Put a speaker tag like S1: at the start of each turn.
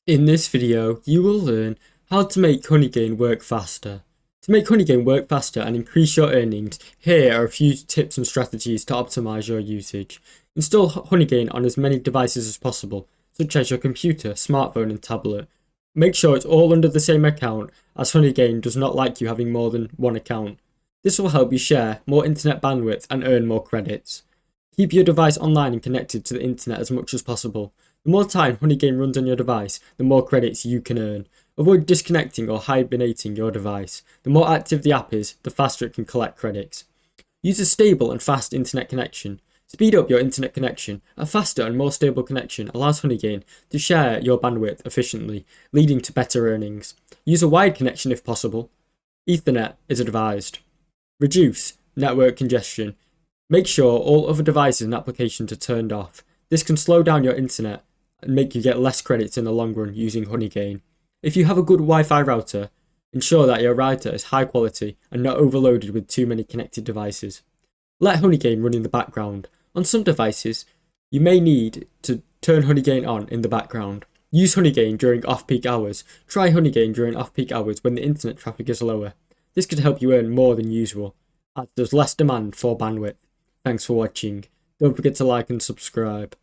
S1: In this video, you will learn how to make Honeygain work faster. To make Honeygain work faster and increase your earnings, here are a few tips and strategies to optimize your usage. Install Honeygain on as many devices as possible, such as your computer, smartphone and tablet. Make sure it's all under the same account, as Honeygain does not like you having more than one account. This will help you share more internet bandwidth and earn more credits. Keep your device online and connected to the internet as much as possible. The more time Honeygain runs on your device, the more credits you can earn. Avoid disconnecting or hibernating your device. The more active the app is, the faster it can collect credits. Use a stable and fast internet connection. Speed up your internet connection. A faster and more stable connection allows Honeygain to share your bandwidth efficiently, leading to better earnings. Use a wired connection if possible. Ethernet is advised. Reduce network congestion. Make sure all other devices and applications are turned off. This can slow down your internet and make you get less credits in the long run using Honeygain. If you have a good Wi-Fi router, ensure that your router is high quality and not overloaded with too many connected devices. Let Honeygain run in the background. On some devices, you may need to turn Honeygain on in the background. Use Honeygain during off-peak hours. Try Honeygain during off-peak hours when the internet traffic is lower. This could help you earn more than usual, as there's less demand for bandwidth. Thanks for watching. Don't forget to like and subscribe.